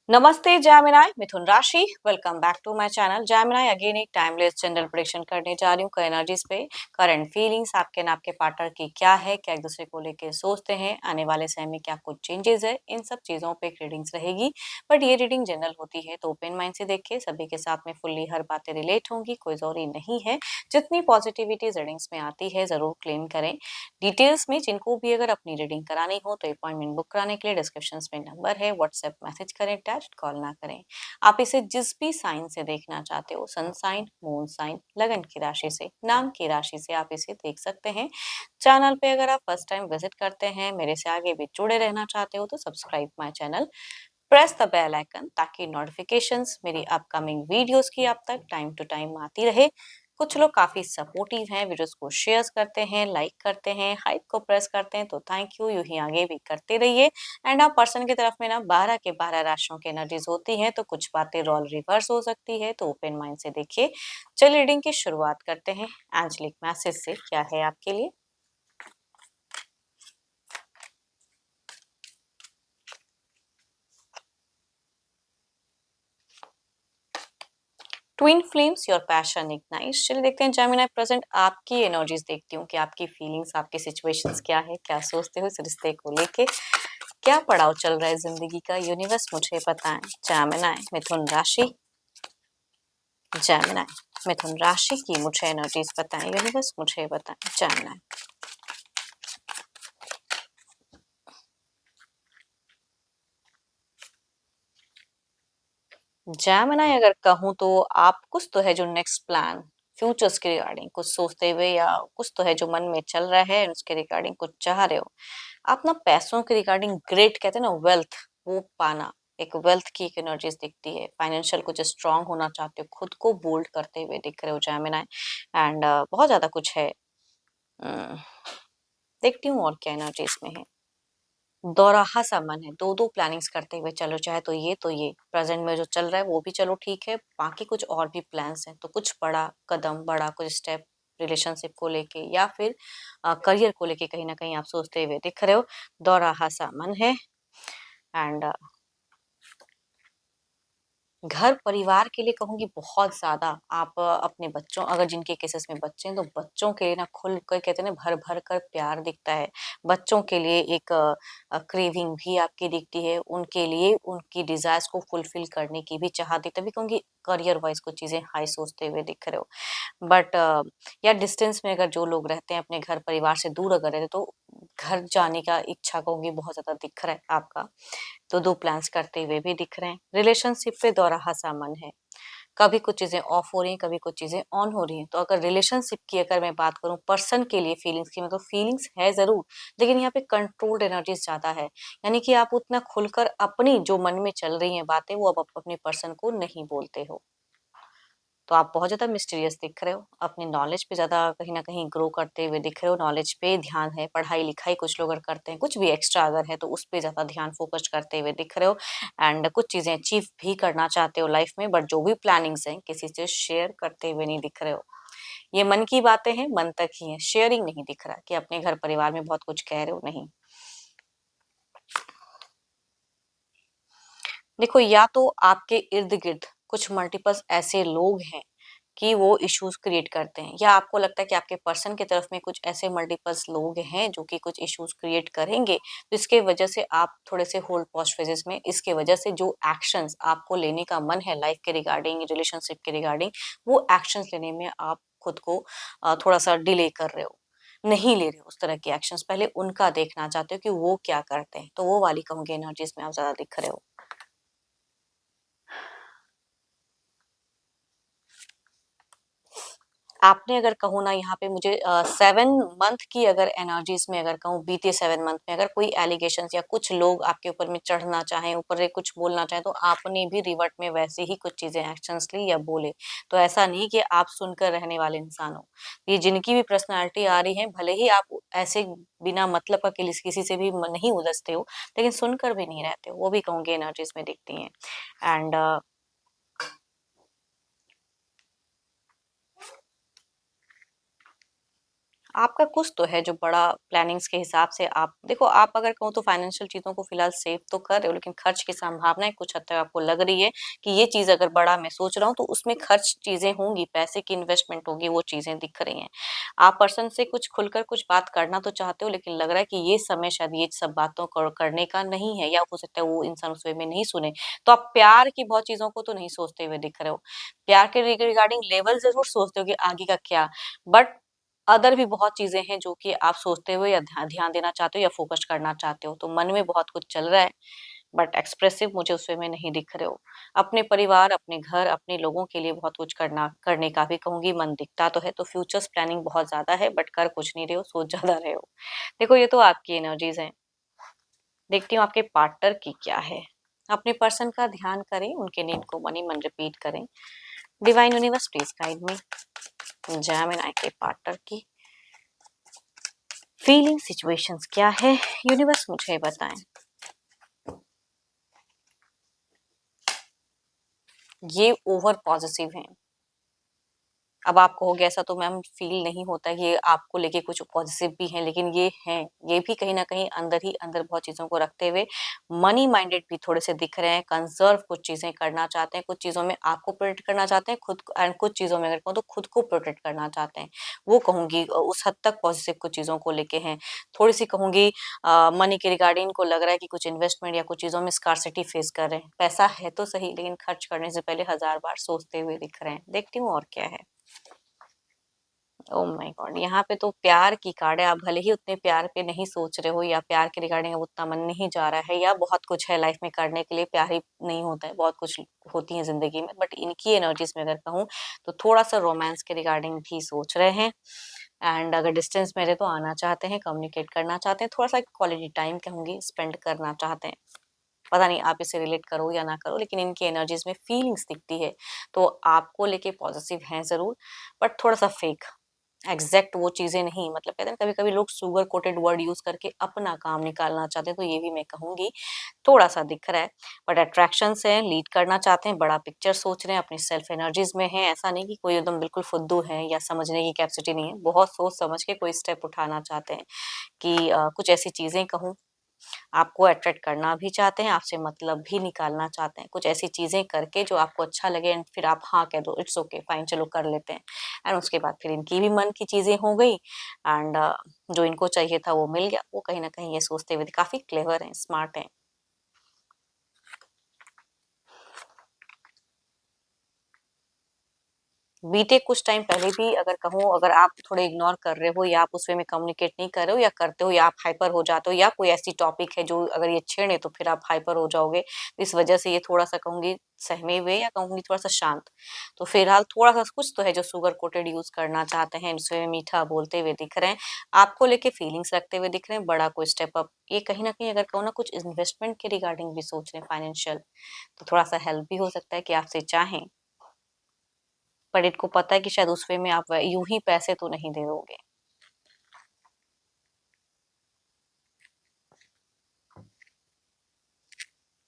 नमस्ते जैमिनाई, मिथुन राशि। Welcome back to my channel Gemini. Again एक टाइमलेस जनरल प्रेडिक्शन करने जा रही हूँ एनर्जीज पे। करंट फीलिंग्स आपके ना आपके पार्टनर की क्या है, क्या एक दूसरे को लेके सोचते हैं, आने वाले समय में क्या कुछ चेंजेस है, इन सब चीजों पे एक रीडिंग्स रहेगी। बट ये रीडिंग जनरल होती है तो ओपन माइंड से देखिए, सभी के साथ में फुल्ली हर बातें रिलेट होंगी, कोई जरूरी नहीं है। जितनी पॉजिटिविटी रीडिंग्स में आती है जरूर क्लेम करें। डिटेल्स में जिनको भी अगर अपनी रीडिंग करानी हो तो अपॉइंटमेंट बुक कराने के लिए डिस्क्रिप्शन में नंबर है, व्हाट्सएप मैसेज करें, टेक्स्ट कॉल ना करें। आप इसे जिस भी साइन से देखना चाहते हो, सन साइन, मून साइन, लगन की राशि से, नाम की राशि से आप इसे देख सकते हैं। चैनल पे अगर आप फर्स्ट टाइम विजिट करते हैं, मेरे से आगे भी जुड़े रहना चाहते हो तो subscribe my channel, press the bell icon ताकि नोटिफिकेशंस मेरी अपकमिंग वीडियोस की आप तक टाइम टू टाइम आती रहे। कुछ लोग काफी सपोर्टिव हैं, वीडियोस को शेयर करते हैं, लाइक करते हैं, हाइप को प्रेस करते हैं, तो थैंक यू, यूं ही आगे भी करते रहिए। एंड आप पर्सन की तरफ में ना 12 के 12 राशियों की एनर्जीज होती हैं, तो कुछ बातें रोल रिवर्स हो सकती है, तो ओपन माइंड से देखिए। चलिए रीडिंग की शुरुआत करते हैं। एंजलिक मैसेज से क्या है आपके लिए। Twin flames your passion ignites. चलिए देखते हैं जेमिनी प्रेजेंट आपकी एनर्जीज देखती हूँ कि आपकी फीलिंग्स, आपकी सिचुएशंस क्या है, क्या सोचते हो इस रिश्ते को लेके, क्या पड़ाव चल रहा है जिंदगी का, यूनिवर्स मुझे बताएं। जेमिनी मिथुन राशि, जेमिनी मिथुन राशि की मुझे एनर्जीज बताएं, यूनिवर्स मुझे बताएं। जेमिनी, जेमिनी अगर कहूँ तो आप कुछ तो है जो नेक्स्ट प्लान, फ्यूचर्स के रिगार्डिंग कुछ सोचते हुए, या कुछ तो है जो मन में चल रहा है उसके रिगार्डिंग कुछ चाह रहे हो। आप ना पैसों के रिगार्डिंग ग्रेट कहते हैं ना, वेल्थ, वो पाना, एक वेल्थ की एक एनर्जीज दिखती है। फाइनेंशियल कुछ स्ट्रांग होना चाहते हो, खुद को बोल्ड करते हुए दिख रहे हो जेमिनी। एंड बहुत ज्यादा कुछ है। अम, देखती हूँ और क्या एनर्जीज में है। दोराहा सा मन है, दो दो प्लानिंग्स करते हुए चलो, चाहे तो ये प्रेजेंट में जो चल रहा है वो भी चलो ठीक है, बाकी कुछ और भी प्लान्स हैं, तो कुछ बड़ा कदम, बड़ा कुछ स्टेप रिलेशनशिप को लेके या फिर करियर को लेके कहीं ना कहीं आप सोचते हुए दिख रहे हो। दोराहा सा मन है। एंड घर परिवार के लिए कहूंगी बहुत ज्यादा आप अपने बच्चों, अगर जिनके केसेस में बच्चे हैं तो बच्चों के लिए ना खुल कर कहते हैं ना, भर भर कर प्यार दिखता है। बच्चों के लिए एक क्रेविंग भी आपकी दिखती है, उनके लिए उनकी डिजायर्स को फुलफिल करने की भी चाहत दिखती है। तभी कहूंगी करियर वाइज कुछ चीजें हाई सोचते हुए दिख रहे हो। बट या डिस्टेंस में अगर जो लोग रहते हैं, अपने घर परिवार से दूर अगर रहते, तो घर जाने का इच्छा कहूंगी बहुत ज्यादा दिख रहा है आपका। तो दो प्लान्स करते हुए भी दिख रहे हैं। रिलेशनशिप पे दोराहा सा मन है, कभी कुछ चीजें ऑफ हो रही हैं, कभी कुछ चीजें ऑन हो रही हैं। तो अगर रिलेशनशिप की अगर मैं बात करूं पर्सन के लिए फीलिंग्स की, मतलब फीलिंग्स है जरूर, लेकिन यहाँ पे कंट्रोल्ड एनर्जीज ज्यादा है। यानी कि आप उतना खुलकर अपनी जो मन में चल रही हैं बातें वो अब अपने पर्सन को नहीं बोलते हो। तो आप बहुत ज़्यादा मिस्टीरियस दिख रहे हो, अपनी नॉलेज पे ज़्यादा कहीं न कहीं ग्रो करते हुए दिख रहे हो, नॉलेज पे ध्यान है, पढ़ाई-लिखाई कुछ लोग अगर करते हैं, कुछ भी एक्स्ट्रा अगर है तो उस पे ज़्यादा ध्यान फोकस करते हुए दिख रहे हो। एंड कुछ चीज़ें अचीव भी करना चाहते हो लाइफ में, बट जो भी प्लानिंग्स हैं किसी से शेयर करते हुए नहीं दिख रहे हो। ये मन की बातें हैं, मन तक ही हैं, शेयरिंग नहीं दिख रहा कि अपने घर परिवार में बहुत कुछ कह रहे हो, नहीं। देखो, या तो आपके इर्द-गिर्द कुछ मल्टीपल्स ऐसे लोग हैं कि वो इश्यूज क्रिएट करते हैं, या आपको लगता है कि आपके पर्सन की तरफ में कुछ ऐसे मल्टीपल्स लोग हैं जो कि कुछ इश्यूज क्रिएट करेंगे, तो इसके वजह से आप थोड़े से होल्ड पॉज फेजेस में, इसके वजह से जो एक्शंस आपको लेने का मन है लाइफ के रिगार्डिंग, रिलेशनशिप के रिगार्डिंग, वो एक्शंस लेने में आप खुद को थोड़ा सा डिले कर रहे हो, नहीं ले रहे हो उस तरह के एक्शंस, पहले उनका देखना चाहते हो कि वो क्या करते हैं, तो वो वाली कहूंगी एनर्जीज में आप ज्यादा दिख रहे हो। आपने अगर कहूँ ना, यहाँ पे मुझे 7 मंथ की अगर एनर्जीज में अगर कहूँ, बीते 7 मंथ में अगर कोई एलिगेशंस या कुछ लोग आपके ऊपर में चढ़ना चाहें, ऊपर से कुछ बोलना चाहें, तो आपने भी रिवर्ट में वैसे ही कुछ चीजें एक्शंस ली या बोले। तो ऐसा नहीं कि आप सुनकर रहने वाले इंसान हो। ये जिनकी भी पर्सनैलिटी आ रही है, भले ही आप ऐसे बिना मतलब का किसी से भी नहीं उलझते हो, लेकिन सुनकर भी नहीं रहते हो, वो भी कहूँगी एनर्जीज में दिखती हैं। एंड आपका कुछ तो है जो बड़ा प्लानिंग्स के हिसाब से आप देखो, आप अगर कहूँ तो फाइनेंशियल चीज़ों को फिलहाल सेव तो कर रहे हो, लेकिन खर्च की संभावनाएँ कुछ हद तक आपको लग रही है कि ये चीज़ अगर बड़ा मैं सोच रहा हूँ तो उसमें खर्च चीज़ें होंगी, पैसे की इन्वेस्टमेंट होगी, वो चीज़ें दिख रही हैं। आप पर्सन से कुछ खुलकर कुछ बात करना तो चाहते हो, लेकिन लग रहा है कि ये समय शायद ये सब बातों को करने का नहीं है, या हो सकता है वो इंसान उस वे में नहीं सुने। तो आप प्यार की बहुत चीज़ों को तो नहीं सोचते हुए दिख रहे हो। प्यार के रिगार्डिंग लेवल ज़रूर सोचते हो कि आगे का क्या, बट अदर भी बहुत चीज़ें हैं जो कि आप सोचते हुए या ध्यान देना चाहते हो या फ़ोकस करना चाहते हो। तो मन में बहुत कुछ चल रहा है, बट एक्सप्रेसिव मुझे उस वे में नहीं दिख रहे हो। अपने परिवार, अपने घर, अपने लोगों के लिए बहुत कुछ करने का भी कहूँगी मन दिखता तो है, तो फ्यूचर्स प्लानिंग बहुत ज़्यादा है, बट कर कुछ नहीं रहे हो, सोच ज़्यादा रहे हो। देखो, ये तो आपकी एनर्जीज़ हैं। देखती हूँ आपके पार्टनर की क्या है। अपने पर्सन का ध्यान करें, उनके नीड को मनी मन रिपीट करें। Divine universe please guide me. Gemini के पार्टनर की फीलिंग सिचुएशंस क्या है, यूनिवर्स मुझे बताएं। ये ओवर पॉजिटिव हैं। अब आप कहोगे ऐसा तो मैम फील नहीं होता, ये आपको लेके कुछ पॉजिटिव भी हैं, लेकिन ये हैं, ये भी कहीं न कहीं अंदर ही अंदर बहुत चीज़ों को रखते हुए मनी माइंडेड भी थोड़े से दिख रहे हैं, कंज़र्व कुछ चीज़ें करना चाहते हैं, कुछ चीज़ों में आपको प्रोटेक्ट करना चाहते हैं खुद को, एंड कुछ चीज़ों में अगर कहूँ तो खुद को प्रोटेक्ट करना चाहते हैं। वो कहूँगी उस हद तक पॉजिटिव कुछ चीज़ों को लेके हैं। थोड़ी-सी कहूँगी मनी के रिगार्डिंग इनको लग रहा है कि कुछ इन्वेस्टमेंट या कुछ चीज़ों में स्कार्सिटी फेस कर रहे हैं। पैसा है तो सही, लेकिन खर्च करने से पहले हज़ार बार सोचते हुए दिख रहे हैं। देखती हूँ और क्या है। Oh my God! यहाँ पे तो प्यार की कार्ड है, आप भले ही उतने प्यार पे नहीं सोच रहे हो या प्यार के रिगार्डिंग अब उतना मन नहीं जा रहा है, या बहुत कुछ है लाइफ में करने के लिए, प्यार ही नहीं होता है, बहुत कुछ होती है ज़िंदगी में, बट इनकी एनर्जीज़ में अगर कहूँ तो थोड़ा-सा रोमांस के रिगार्डिंग भी सोच रहे हैं, एंड अगर डिस्टेंस में रहे तो आना चाहते हैं, कम्युनिकेट करना चाहते हैं, थोड़ा-सा क्वालिटी टाइम कहूँगी स्पेंड करना चाहते हैं। पता नहीं आप इसे रिलेट करो या ना करो, लेकिन इनकी एनर्जीज़ में फीलिंग्स दिखती है, तो आपको लेके पॉज़िटिव हैं ज़रूर, बट थोड़ा-सा फेक। एग्ज़ैक्ट वो चीज़ें नहीं, मतलब कहते हैं ना कभी-कभी लोग शुगर कोटेड वर्ड यूज़ करके अपना काम निकालना चाहते हैं, तो ये भी मैं कहूँगी थोड़ा-सा दिख रहा है। बट अट्रैक्शन से हैं, लीड करना चाहते हैं, बड़ा पिक्चर सोच रहे हैं, अपनी सेल्फ एनर्जीज़ में हैं, ऐसा नहीं कि कोई एकदम बिल्कुल फुद्दू है या समझने की कैपेसिटी नहीं है, बहुत सोच समझ के कोई स्टेप उठाना चाहते हैं कि कुछ ऐसी चीज़ें कहूँ, आपको अट्रैक्ट करना भी चाहते हैं, आपसे मतलब भी निकालना चाहते हैं। कुछ ऐसी चीज़ें करके जो आपको अच्छा लगे एंड फिर आप हाँ कह दो, इट्स ओके फाइन चलो कर लेते हैं। एंड उसके बाद फिर इनकी भी मन की चीज़ें हो गई, एंड जो इनको चाहिए था वो मिल गया। वो कहीं न कहीं ये सोचते हुए काफ़ी क्लेवर हैं, स्मार्ट हैं। बीते कुछ टाइम पहले भी अगर कहूँ, अगर आप थोड़े इग्नोर कर रहे हो या आप उस वे में कम्युनिकेट नहीं कर रहे हो या करते हो या आप हाइपर हो जाते हो, या कोई ऐसी टॉपिक है जो अगर ये छेड़े तो फिर आप हाइपर हो जाओगे। इस वजह से ये थोड़ा-सा कहूँगी सहमे हुए या कहूँगी थोड़ा-सा शांत। तो फिलहाल थोड़ा-सा कुछ तो है जो शुगर कोटेड यूज़ करना चाहते हैं, इस वे में मीठा बोलते हुए दिख रहे हैं। आपको लेके फीलिंग्स रखते हुए दिख रहे हैं, बड़ा कोई स्टेप अप। ये कहीं न कहीं अगर कहूँ ना कुछ इन्वेस्टमेंट के रिगार्डिंग भी सोच रहे हैं फाइनेंशियल, तो थोड़ा-सा हेल्प भी हो सकता है कि आपसे चाहें। पर इनको पता है कि शायद उस वे में आप यूँ ही पैसे तो नहीं दे दोगे।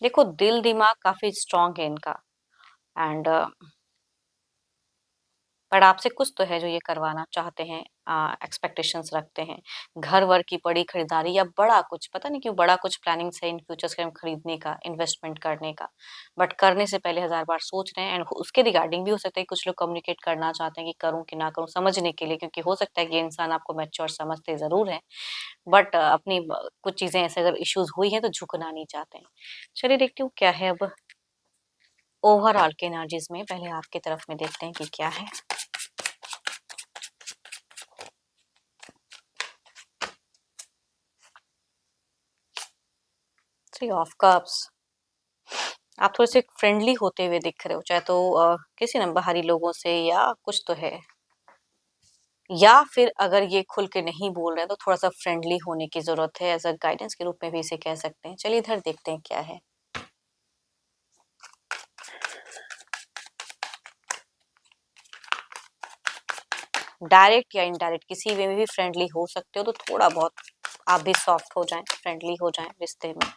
देखो, दिल-दिमाग काफ़ी स्ट्रॉन्ग है इनका, एंड पर आपसे कुछ तो है जो ये करवाना चाहते हैं, एक्सपेक्टेशंस रखते हैं। घर-वर की बड़ी खरीदारी या बड़ा कुछ, पता नहीं क्यों बड़ा कुछ प्लानिंग्स है इन फ्यूचर्स के खरीदने का, इन्वेस्टमेंट करने का। बट करने से पहले हज़ार बार सोच रहे हैं, एंड उसके रिगार्डिंग भी हो सकता है कि कुछ लोग कम्युनिकेट करना चाहते हैं कि करूँ कि ना करूँ, समझने के लिए, क्योंकि हो सकता है कि ये इंसान आपको मैच्योर समझते ज़रूर हैं, बट अपनी कुछ चीज़ें ऐसे अगर इश्यूज़ हुई हैं तो झुकना नहीं चाहते हैं। चलिए देखती हूँ क्या है अब ओवरऑल के एनर्जीज़ में, पहले आपकी तरफ में देखते हैं कि क्या है। Three of cups. आप थोड़े-से फ्रेंडली होते हुए दिख रहे हो, चाहे तो किसी ना बाहरी लोगों से या कुछ तो है। या फिर अगर ये खुल के नहीं बोल रहे हैं तो थोड़ा-सा फ्रेंडली होने की ज़रूरत है, एज़ अ गाइडेंस के रूप में भी इसे कह सकते हैं। चलिए इधर देखते हैं क्या है। डायरेक्ट या इनडायरेक्ट किसी वे में भी फ्रेंडली हो सकते हो, तो थोड़ा बहुत आप भी सॉफ्ट हो जाएँ, फ्रेंडली हो जाएँ रिश्ते में।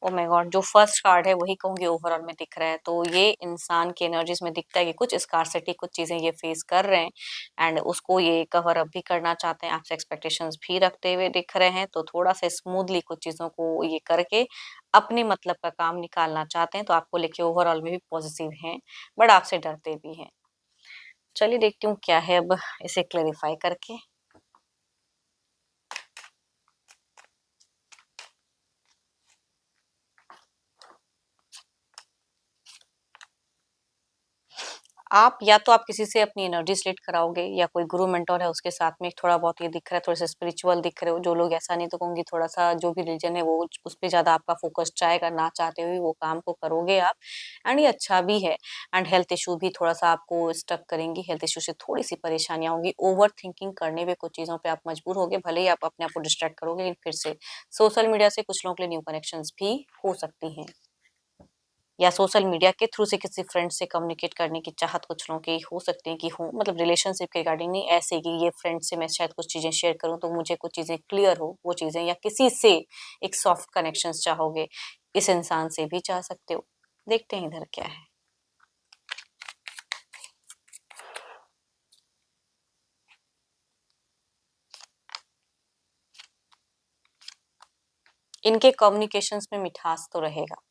Oh my God! जो फर्स्ट कार्ड है वही कहूँगी ओवरऑल में दिख रहा है। तो ये इंसान की एनर्जीज़ में दिखता है कि कुछ स्कार्सिटी कुछ चीज़ें ये फेस कर रहे हैं एंड उसको ये कवर अप भी करना चाहते हैं, आपसे एक्सपेक्टेशंस भी रखते हुए दिख रहे हैं। तो थोड़ा-सा स्मूथली कुछ चीज़ों को ये करके अपने मतलब का काम निकालना चाहते हैं, तो आपको लेके ओवरऑल में भी पॉज़िटिव हैं, बट आपसे डरते भी हैं। चलिए देखती हूँ क्या है अब इसे क्लैरिफ़ाई करके। आप या तो आप किसी से अपनी एनर्जी स्प्लिट कराओगे या कोई गुरु मेंटर है उसके साथ में थोड़ा बहुत ये दिख रहा है, थोड़े-से स्पिरिचुअल दिख रहे हो, जो लोग ऐसा नहीं तो कहूँगी थोड़ा-सा जो भी रिलीजन है वो उस पे ज़्यादा आपका फ़ोकस जाएगा, ना चाहते हुए वो काम को करोगे आप एंड ये अच्छा भी है एंड हेल्थ इश्यू भी थोड़ा-सा आपको स्टक करेंगी, हेल्थ इश्यू से थोड़ी-सी परेशानियाँ होंगी, ओवरथिंकिंग करने में कुछ चीज़ों पे आप मजबूर होगे, भले ही आप अपने आप को डिस्ट्रैक्ट करोगे लेकिन फिर से सोशल मीडिया से कुछ लोगों के लिए न्यू कनेक्शंस भी हो सकती हैं। या सोशल मीडिया के थ्रू से किसी फ्रेंड से कम्युनिकेट करने की चाहत कुछ लोगों की हो सकती है कि हो मतलब रिलेशनशिप के रिगार्डिंग नहीं ऐसे कि ये फ्रेंड से मैं शायद कुछ चीज़ें शेयर करूँ तो मुझे कुछ चीज़ें क्लियर हो वो चीज़ें या किसी से एक सॉफ्ट कनेक्शंस चाहोगे, इस इंसान से भी चाह सकते हो। देखते हैं इधर क्या है। इनके कम्युनिकेशंस में मिठास तो रहेगा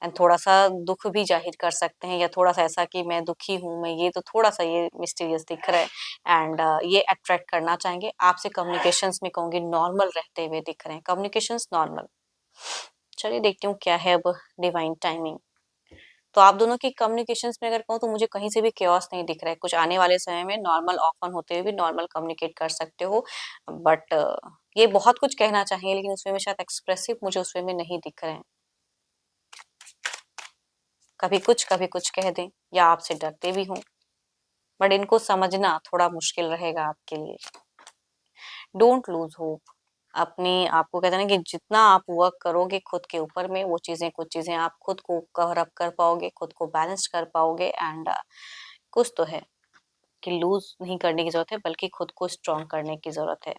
एंड थोड़ा-सा दुःख भी ज़ाहिर कर सकते हैं या थोड़ा-सा ऐसा कि मैं दुखी हूँ, मैं ये तो थोड़ा-सा ये मिस्टीरियस दिख रहा है एंड ये अट्रैक्ट करना चाहेंगे। आपसे कम्युनिकेशंस में कहूँगी नॉर्मल रहते हुए दिख रहे हैं, कम्युनिकेशंस नॉर्मल। चलिए देखती हूँ क्या है अब डिवाइन टाइमिंग। तो आप दोनों की कम्युनिकेशंस में अगर कहूँ तो मुझे कहीं से भी chaos नहीं दिख रहा है। कुछ आने वाले समय में नॉर्मल ओपन होते हुए भी नॉर्मल कम्युनिकेट कर सकते हो। बट ये बहुत कुछ कहना चाहेंगे लेकिन उसमें में शायद एक्सप्रेसिव मुझे उसमें में नहीं दिख रहे हैं। कभी कुछ कह दें या आपसे डरते भी हों, बट इनको समझना थोड़ा मुश्किल रहेगा आपके लिए। Don't lose hope. अपने आपको कहते हैं ना कि जितना आप वर्क करोगे खुद के ऊपर में वो चीज़ें कुछ चीज़ें आप खुद को कवर अप कर पाओगे, खुद को बैलेंस कर पाओगे एंड कुछ तो है कि लूज़ नहीं करने की ज़रूरत है बल्कि खुद को स्ट्रॉन्ग करने की ज़रूरत है।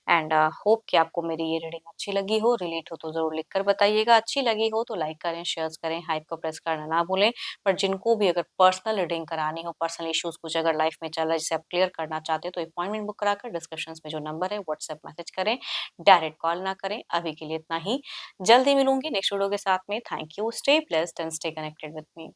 एंड होप कि आपको मेरी ये रीडिंग अच्छी लगी हो, रिलेट हो तो ज़रूर लिख कर बताइएगा। अच्छी लगी हो तो लाइक करें, शेयर्स करें, हाइप को प्रेस करना ना भूलें। पर जिनको भी अगर पर्सनल रीडिंग करानी हो, पर्सनल इश्यूज़ कुछ अगर लाइफ में चल रहा है जिसे आप क्लियर करना चाहते हो तो अपॉइंटमेंट बुक कराकर डिस्क्रिप्शंस में जो नंबर है व्हाट्सएप मैसेज करें, डायरेक्ट कॉल ना करें। अभी के लिए इतना ही। जल्दी मिलूँगी नेक्स्ट वीडियो के साथ में। Thank you, stay blessed and stay connected with me.